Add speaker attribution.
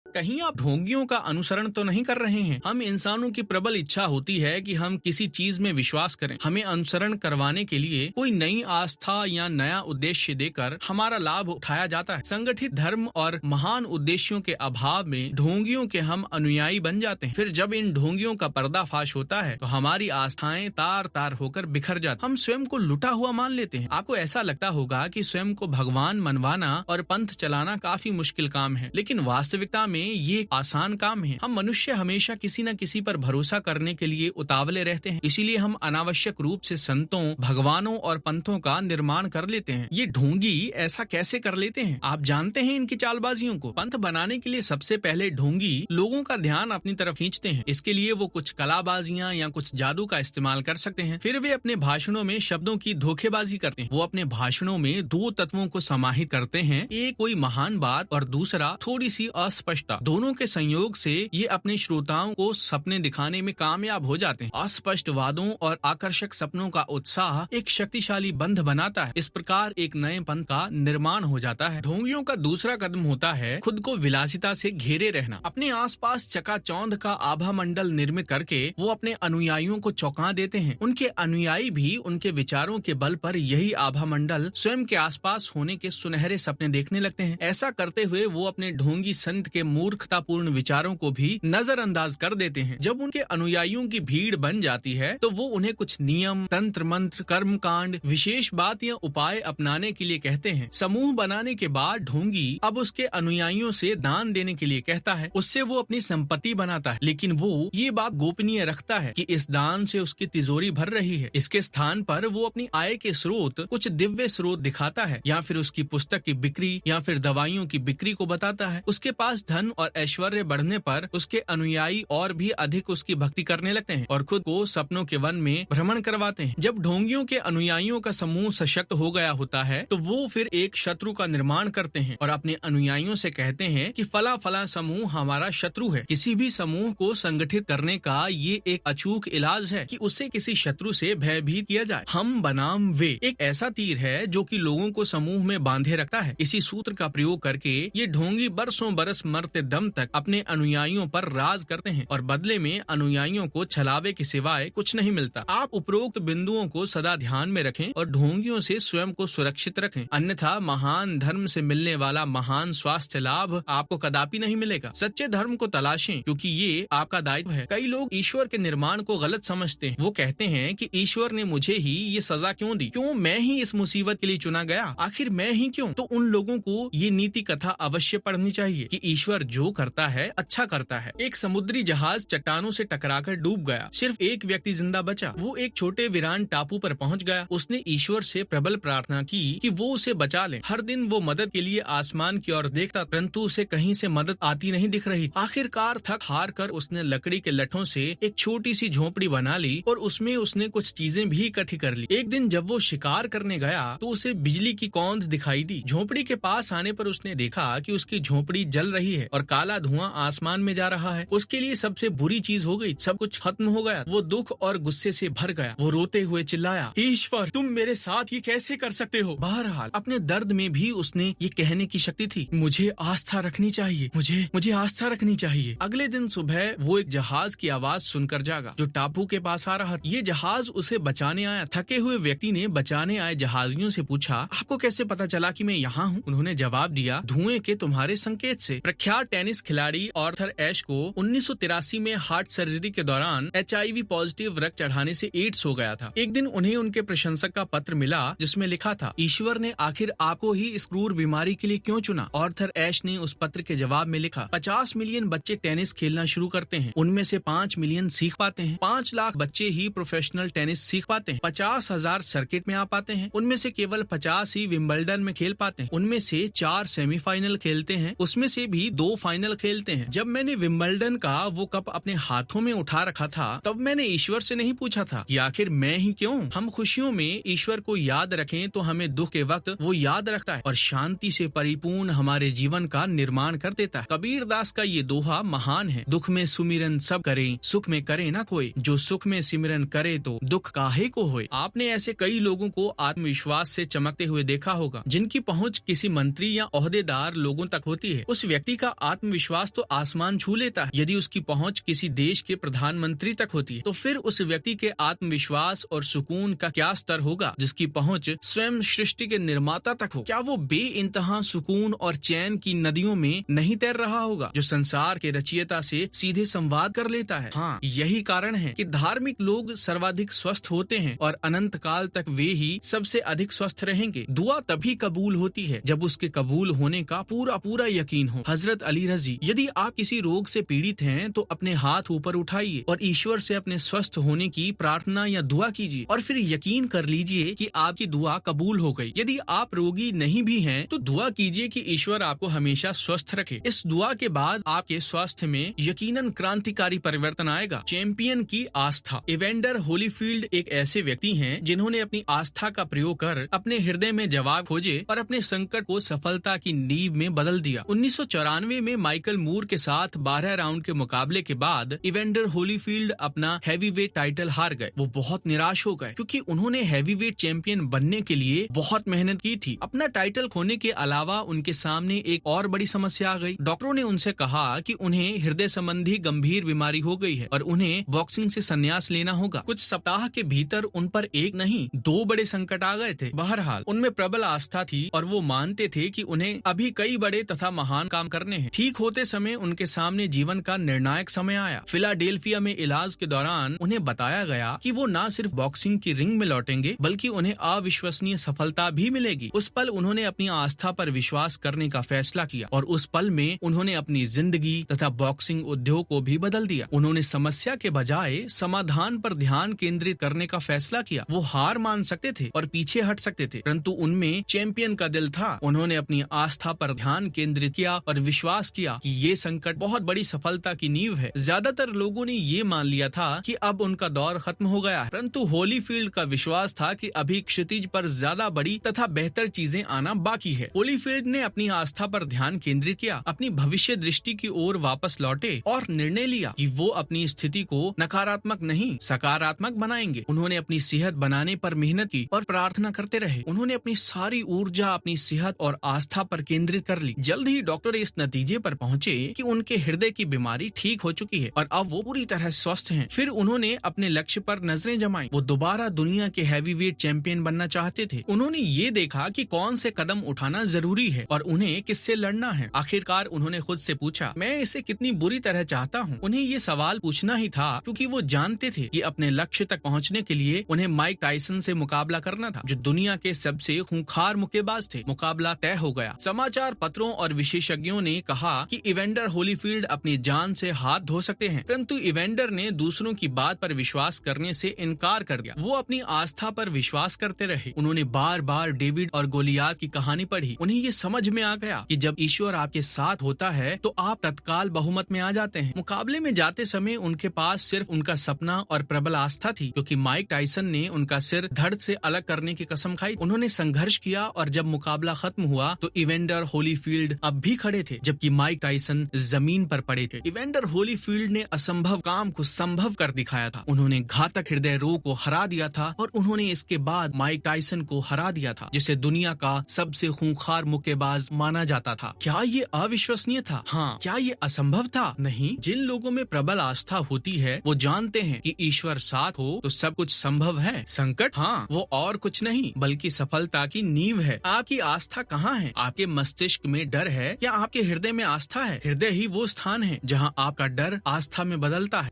Speaker 1: कहीं आप ढोंगियों का अनुसरण तो नहीं कर रहे हैं। हम इंसानों की प्रबल इच्छा होती है कि हम किसी चीज में विश्वास करें। हमें अनुसरण करवाने के लिए कोई नई आस्था या नया उद्देश्य देकर हमारा लाभ उठाया जाता है। संगठित धर्म और महान उद्देश्यों के अभाव में ढोंगियों के हम अनुयायी बन जाते हैं। फिर जब इन ढोंगियों का पर्दाफाश होता है तो हमारी आस्थाएं तार तार होकर बिखर जाती। हम स्वयं को लुटा हुआ मान लेते हैं। आपको ऐसा लगता होगा कि स्वयं को भगवान मनवाना और पंथ चलाना काफी मुश्किल काम है, लेकिन वास्तविकता में ये आसान काम है। हम मनुष्य हमेशा किसी न किसी पर भरोसा करने के लिए उतावले रहते हैं, इसीलिए हम अनावश्यक रूप से संतों, भगवानों और पंथों का निर्माण कर लेते हैं। ये ढोंगी ऐसा कैसे कर लेते हैं? आप जानते हैं इनकी चालबाजियों को। पंथ बनाने के लिए सबसे पहले ढोंगी लोगों का ध्यान अपनी तरफ खींचते हैं। इसके लिए वो कुछ कलाबाजियां या कुछ जादू का इस्तेमाल कर सकते हैं। फिर वे अपने भाषणों में शब्दों की धोखेबाजी करते हैं। वो अपने भाषणों में दो तत्वों को समाहित करते हैं, एक कोई महान बात और दूसरा थोड़ी सी अस्पष्टता। दोनों के संयोग से ये अपने श्रोताओं को सपने दिखाने में कामयाब हो जाते हैं। अस्पष्ट वादों और आकर्षक सपनों का उत्साह एक शक्तिशाली बंध बनाता है। इस प्रकार एक नए पंथ का निर्माण हो जाता है। ढोंगियों का दूसरा कदम होता है खुद को विलासिता से घेरे रहना। अपने आसपास चकाचौंध का आभा मंडल निर्मित करके वो अपने अनुयायियों को चौंका देते हैं। उनके अनुयायी भी उनके विचारों के बल पर यही आभा मंडल स्वयं के आसपास होने के सुनहरे सपने देखने लगते हैं। ऐसा करते हुए वो अपने ढोंगी संत के मूर्खतापूर्ण विचारों को भी नजरअंदाज कर देते हैं। जब उनके अनुयायियों की भीड़ बन जाती है तो वो उन्हें कुछ नियम, तंत्र मंत्र, कर्म कांड, विशेष बात या उपाय अपनाने के लिए कहते हैं। समूह बनाने के बाद ढोंगी अब उसके अनुयायियों से दान देने के लिए कहता है। उससे वो अपनी संपत्ति बनाता है, लेकिन वो ये बात गोपनीय रखता है कि इस दान से उसकी तिजोरी भर रही है। इसके स्थान पर वो अपनी आय के स्रोत, कुछ दिव्य स्रोत दिखाता है, या फिर उसकी पुस्तक की बिक्री या फिर दवाइयों की बिक्री को बताता है। उसके पास धन और ऐश्वर्य बढ़ने पर उसके अनुयायी और भी अधिक उसकी भक्ति करने लगते हैं और खुद को सपनों के वन में भ्रमण करवाते हैं। जब ढोंगियों के अनुयायियों का समूह सशक्त हो गया होता है तो वो फिर एक शत्रु का निर्माण करते हैं और अपने अनुयायियों से कहते हैं कि फला फला समूह हमारा शत्रु है। किसी भी समूह को संगठित करने का ये एक अचूक इलाज है कि उसे किसी शत्रु से भयभीत किया जाए। हम बनाम वे एक ऐसा तीर है जो कि लोगों को समूह में बांधे रखता है। इसी सूत्र का प्रयोग करके ये ढोंगी बरसों बरस मरते दम तक अपने अनुयायियों पर राज करते हैं और बदले में अनुयायियों को छलावे के सिवाय कुछ नहीं मिलता। आप उपरोक्त बिंदुओं को सदा ध्यान में रखें और ढोंगियों से स्वयं को सुरक्षित रखें, अन्यथा महान धर्म से मिलने वाला महान स्वास्थ्य लाभ आपको कदापि नहीं मिलेगा। सच्चे धर्म को तलाशें क्योंकि ये आपका दायित्व है। कई लोग ईश्वर के निर्माण को गलत समझते हैं। वो कहते हैं कि ईश्वर ने मुझे ही ये सजा क्यों दी, क्यों मैं ही इस मुसीबत के लिए चुना गया, आखिर मैं ही क्यों? तो उन लोगों को ये नीति कथा अवश्य पढ़नी चाहिए कि ईश्वर जो करता है अच्छा करता है। एक समुद्री जहाज चट्टानों से टकराकर डूब गया। सिर्फ एक व्यक्ति जिंदा बचा। वो एक छोटे वीरान टापू पर पहुंच गया। उसने ईश्वर से प्रबल प्रार्थना की कि वो उसे बचा ले। हर दिन वो मदद के लिए आसमान की ओर देखता, परंतु उसे कहीं से मदद आती नहीं दिख रही। आखिरकार थक हार कर उसने लकड़ी के लठों से एक छोटी सी झोपड़ी बना ली और उसमें उसने कुछ चीजें भी इकट्ठी कर ली। एक दिन जब वो शिकार करने गया तो उसे बिजली की कौंध दिखाई दी। झोपड़ी के पास आने पर उसने देखा कि उसकी झोपड़ी जल रही है और काला धुआं आसमान में जा रहा है। उसके लिए सबसे बुरी चीज हो गई, सब कुछ खत्म हो गया। वो दुख और गुस्से से भर गया। वो रोते हुए चिल्लाया, ईश्वर तुम मेरे साथ ये कैसे कर सकते हो? बहरहाल अपने दर्द में भी उसने ये कहने की शक्ति थी, मुझे आस्था रखनी चाहिए, मुझे आस्था रखनी चाहिए। अगले दिन सुबह वो एक जहाज की आवाज सुनकर जागा जो टापू के पास आ रहा था। ये जहाज उसे बचाने आया। थके हुए व्यक्ति ने बचाने आए जहाजियों से पूछा, आपको कैसे पता चला कि मैं यहाँ हूँ? उन्होंने जवाब दिया, धुएं के तुम्हारे संकेत से। प्रख्यात टेनिस खिलाड़ी आर्थर एश को 1983 में हार्ट सर्जरी के दौरान HIV पॉजिटिव रक्त चढ़ाने से एड्स हो गया था। एक दिन उन्हें उनके प्रशंसक का पत्र मिला जिसमें लिखा था, ईश्वर ने आखिर आपको ही इस क्रूर बीमारी के लिए क्यों चुना? आर्थर एश ने उस पत्र के जवाब में लिखा, 50 मिलियन बच्चे टेनिस खेलना शुरू करते हैं, उनमें से 5 मिलियन सीख पाते हैं। 5 लाख बच्चे ही प्रोफेशनल टेनिस सीख पाते हैं। 50,000 सर्किट में आ पाते हैं, उनमें से केवल 50 ही विंबलडन में खेल पाते हैं। उनमें से 4 सेमीफाइनल खेलते हैं, उसमें से भी 2 फाइनल खेलते हैं। जब मैंने विंबलडन का वो कप अपने हाथों में उठा रखा था तब मैंने ईश्वर से नहीं पूछा था कि आखिर मैं ही क्यों? हम खुशियों में ईश्वर को याद रखें तो हमें दुख के वक्त वो याद रखता है और शांति से परिपूर्ण हमारे जीवन का निर्माण कर देता है। कबीर दास का ये दोहा महान है, दुख में सुमिरन सब करें, सुख में करे ना कोई, जो सुख में सिमरन करे तो दुख काहे को होए। आपने ऐसे कई लोगों को आत्मविश्वास से चमकते हुए देखा होगा जिनकी पहुंच किसी मंत्री या ओहदेदार लोगों तक होती है। उस व्यक्ति का आत्मविश्वास तो आसमान छू लेता है। यदि उसकी पहुंच किसी देश के प्रधानमंत्री तक होती है तो फिर उस व्यक्ति के आत्मविश्वास और सुकून का क्या स्तर होगा जिसकी पहुंच स्वयं सृष्टि के निर्माता तक हो। क्या वो बेइंतहा सुकून और चैन की नदियों में नहीं तैर रहा होगा जो संसार के रचयिता से सीधे संवाद कर लेता है। हाँ, यही कारण है कि धार्मिक लोग सर्वाधिक स्वस्थ होते हैं और अनंत काल तक वे ही सबसे अधिक स्वस्थ रहेंगे। दुआ तभी कबूल होती है जब उसके कबूल होने का पूरा पूरा यकीन हो। हजरत अली रजी, यदि आप किसी रोग से पीड़ित हैं तो अपने हाथ ऊपर उठाइए और ईश्वर से अपने स्वस्थ होने की प्रार्थना या दुआ कीजिए और फिर यकीन कर लीजिए कि आपकी दुआ कबूल हो गई। यदि आप रोगी नहीं भी हैं तो दुआ कीजिए कि ईश्वर आपको हमेशा स्वस्थ रखे। इस दुआ के बाद आपके स्वास्थ्य में यकीनन क्रांतिकारी परिवर्तन आएगा। चैंपियन की आस्था। इवेंडर होलीफील्ड एक ऐसे व्यक्ति हैं जिन्होंने अपनी आस्था का प्रयोग कर अपने हृदय में जवाब खोजे और अपने संकट को सफलता की नींव में बदल दिया। 1994 में माइकल मूर के साथ 12 राउंड के मुकाबले के बाद इवेंडर होलीफील्ड अपना हैवीवेट टाइटल हार गए। वो बहुत निराश हो गए क्योंकि उन्होंने हैवीवेट चैंपियन बनने के लिए बहुत मेहनत की थी। अपना टाइटल खोने के अलावा उनके सामने एक और बड़ी समस्या आ गई। डॉक्टरों ने उनसे कहा कि उन्हें हृदय संबंधी गंभीर बीमारी हो गई है और उन्हें बॉक्सिंग से संन्यास लेना होगा। कुछ सप्ताह के भीतर उन पर एक नहीं 2 बड़े संकट आ गए थे। बहरहाल उनमें प्रबल आस्था थी और वो मानते थे कि उन्हें अभी कई बड़े तथा महान काम करने हैं। ठीक होते समय उनके सामने जीवन का निर्णायक समय आया। फिलाडेल्फिया में इलाज के दौरान उन्हें बताया गया कि वो न सिर्फ बॉक्सिंग की रिंग में लौटेंगे बल्कि उन्हें अविश्वसनीय सफलता भी मिलेगी। उस पल उन्होंने अपनी आस्था पर विश्वास करने का फैसला किया और उस पल में उन्होंने अपनी जिंदगी तथा बॉक्सिंग उद्योग को भी बदल दिया। उन्होंने समस्या के बजाय समाधान पर ध्यान केंद्रित करने का फैसला किया। वो हार मान सकते थे और पीछे हट सकते थे परंतु उनमें चैंपियन का दिल था। उन्होंने अपनी आस्था पर ध्यान केंद्रित किया और विश्वास किया कि ये संकट बहुत बड़ी सफलता की नींव है। ज्यादातर लोगों ने ये मान लिया था कि अब उनका दौर खत्म हो गया है परंतु होलीफील्ड का विश्वास था कि अभी क्षितिज पर ज्यादा बड़ी तथा बेहतर चीजें आना बाकी है। होलीफील्ड ने अपनी आस्था पर ध्यान केंद्रित किया, अपनी भविष्य दृष्टि की ओर वापस लौटे और निर्णय लिया कि वो अपनी स्थिति को नकारात्मक नहीं सकारात्मक बनाएंगे। उन्होंने अपनी सेहत बनाने पर मेहनत की और प्रार्थना करते रहे। उन्होंने अपनी सारी ऊर्जा अपनी सेहत और आस्था पर केंद्रित कर ली। जल्द ही डॉक्टर इस नतीजे पर पहुंचे कि उनके हृदय की बीमारी ठीक हो चुकी है और अब वो पूरी तरह स्वस्थ हैं। फिर उन्होंने अपने लक्ष्य पर नजरें जमाई। वो दोबारा दुनिया के हैवीवेट चैंपियन बनना चाहते थे। उन्होंने ये देखा कि कौन से कदम उठाना जरूरी है और उन्हें किससे लड़ना है। आखिरकार उन्होंने खुद से पूछा, मैं इसे कितनी बुरी तरह चाहता हूँ। उन्हें ये सवाल पूछना ही था क्योंकि वो जानते थे कि अपने लक्ष्य तक पहुँचने के लिए उन्हें माइक टायसन से मुकाबला करना था जो दुनिया के सबसे खूंखार मुक्केबाज थे। मुकाबला तय हो गया। समाचार पत्रों और विशेषज्ञों ने कहा कि इवेंडर होलीफील्ड अपनी जान से हाथ धो सकते हैं परंतु इवेंडर ने दूसरों की बात पर विश्वास करने से इनकार कर दिया। वो अपनी आस्था पर विश्वास करते रहे। उन्होंने बार बार डेविड और गोलियात की कहानी पढ़ी। उन्हें ये समझ में आ गया कि जब ईश्वर आपके साथ होता है तो आप तत्काल बहुमत में आ जाते हैं। मुकाबले में जाते समय उनके पास सिर्फ उनका सपना और प्रबल आस्था थी क्योंकि माइक टायसन ने उनका सिर धड़ से अलग करने की कसम खाई। उन्होंने संघर्ष किया और जब मुकाबला खत्म हुआ तो इवेंडर होलीफील्ड अब भी खड़े थे जबकि माइक टायसन जमीन पर पड़े थे। इवेंडर होलीफील्ड ने असंभव काम को संभव कर दिखाया था। उन्होंने घातक हृदय रोग को हरा दिया था और उन्होंने इसके बाद माइक टायसन को हरा दिया था जिसे दुनिया का सबसे खूंखार मुक्केबाज माना जाता था। क्या ये अविश्वसनीय था? हाँ। क्या ये असंभव था? नहीं। जिन लोगों में प्रबल आस्था होती है वो जानते हैं कि ईश्वर साथ हो तो सब कुछ संभव है। संकट, हाँ, वो और कुछ नहीं बल्कि सफलता की नींव है। आपकी आस्था कहाँ है? आपके मस्तिष्क में डर है या आपके हृदय में आस्था है? हृदय ही वो स्थान है जहाँ आपका डर आस्था में बदलता है।